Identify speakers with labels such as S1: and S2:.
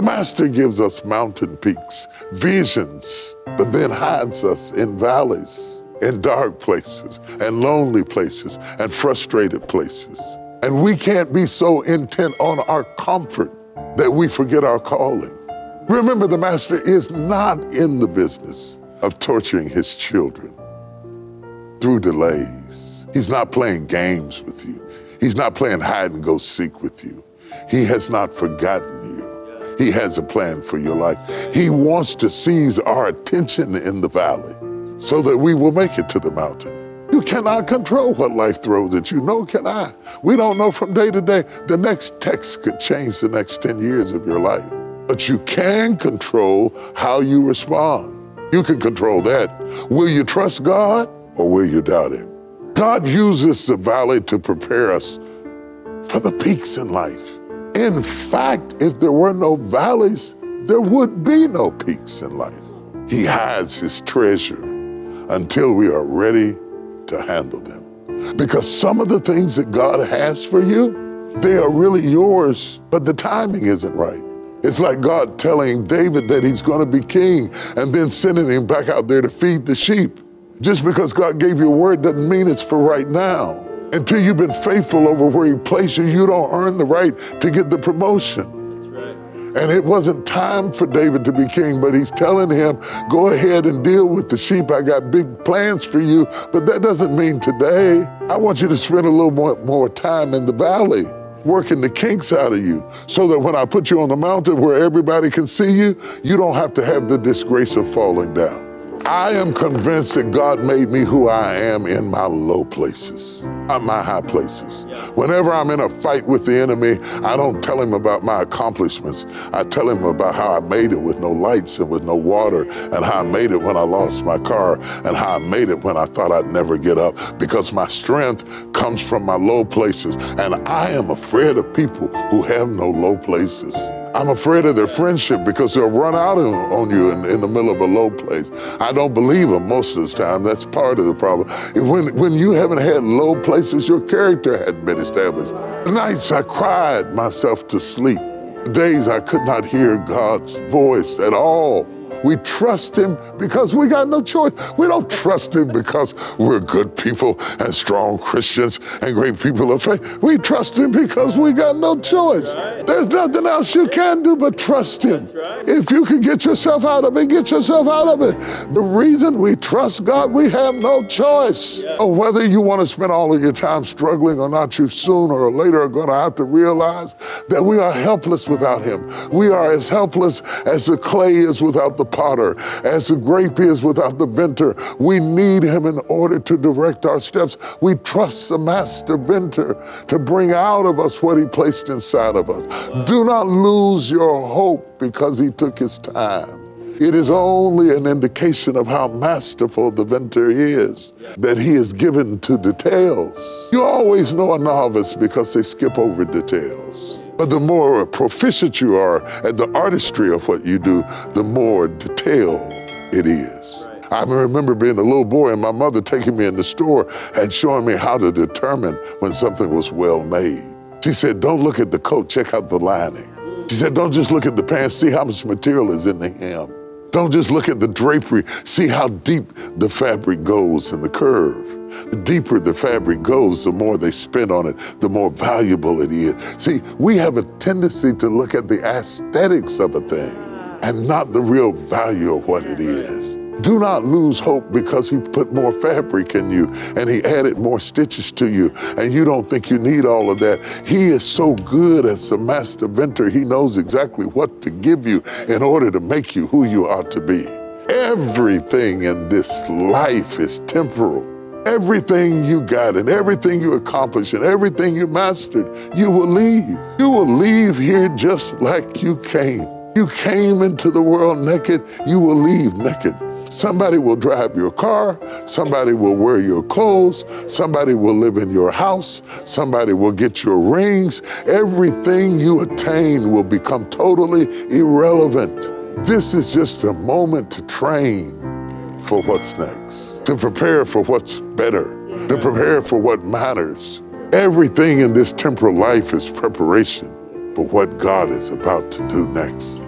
S1: The Master gives us mountain peaks, visions, but then hides us in valleys, in dark places, and lonely places, and frustrated places. And we can't be so intent on our comfort that we forget our calling. Remember, the Master is not in the business of torturing his children through delays. He's not playing games with you. He's not playing hide and go seek with you. He has not forgotten you. He has a plan for your life. He wants to seize our attention in the valley so that we will make it to the mountain. You cannot control what life throws at you, nor can I. We don't know from day to day. The next text could change the next 10 years of your life. But you can control how you respond. You can control that. Will you trust God or will you doubt him? God uses the valley to prepare us for the peaks in life. In fact, if there were no valleys, there would be no peaks in life. He hides his treasure until we are ready to handle them. Because some of the things that God has for you, they are really yours, but the timing isn't right. It's like God telling David that he's going to be king and then sending him back out there to feed the sheep. Just because God gave you a word doesn't mean it's for right now. Until you've been faithful over where he placed you, you don't earn the right to get the promotion.
S2: That's right.
S1: And it wasn't time for David to be king, but he's telling him, go ahead and deal with the sheep. I got big plans for you, but that doesn't mean today. I want you to spend a little more time in the valley, working the kinks out of you, so that when I put you on the mountain where everybody can see you, you don't have to have the disgrace of falling down. I am convinced that God made me who I am in my low places, not my high places. Whenever I'm in a fight with the enemy, I don't tell him about my accomplishments. I tell him about how I made it with no lights and with no water, and how I made it when I lost my car, and how I made it when I thought I'd never get up, because my strength comes from my low places. And I am afraid of people who have no low places. I'm afraid of their friendship because they'll run out on you in the middle of a low place. I don't believe them most of the time. That's part of the problem. When you haven't had low places, your character hadn't been established. Nights I cried myself to sleep. Days I could not hear God's voice at all. We trust him because we got no choice. We don't trust him because we're good people and strong Christians and great people of faith. We trust him because we got no choice.
S2: Right.
S1: There's nothing else you can do but trust him.
S2: That's right.
S1: If you can get yourself out of it, get yourself out of it. The reason we trust God, we have no choice.
S2: Yeah.
S1: Or whether you want to spend all of your time struggling or not, you sooner or later are going to have to realize that we are helpless without him. We are as helpless as the clay is without the potter, as the grape is without the vintner. We need him in order to direct our steps. We trust the master vintner to bring out of us what he placed inside of us. Do not lose your hope because he took his time. It is only an indication of how masterful the vintner is that he is given to details. You always know a novice because they skip over details. But the more proficient you are at the artistry of what you do, the more detailed it is. I remember being a little boy and my mother taking me in the store and showing me how to determine when something was well made. She said, don't look at the coat, check out the lining. She said, don't just look at the pants, see how much material is in the hem. Don't just look at the drapery, see how deep the fabric goes in the curve. The deeper the fabric goes, the more they spend on it, the more valuable it is. See, we have a tendency to look at the aesthetics of a thing and not the real value of what it is. Do not lose hope because he put more fabric in you and he added more stitches to you and you don't think you need all of that. He is so good as a master vintner. He knows exactly what to give you in order to make you who you ought to be. Everything in this life is temporal. Everything you got and everything you accomplished and everything you mastered, you will leave. You will leave here just like you came. You came into the world naked, you will leave naked. Somebody will drive your car, somebody will wear your clothes, somebody will live in your house, somebody will get your rings. Everything you attain will become totally irrelevant. This is just a moment to train for what's next, to prepare for what's better, to prepare for what matters. Everything in this temporal life is preparation for what God is about to do next.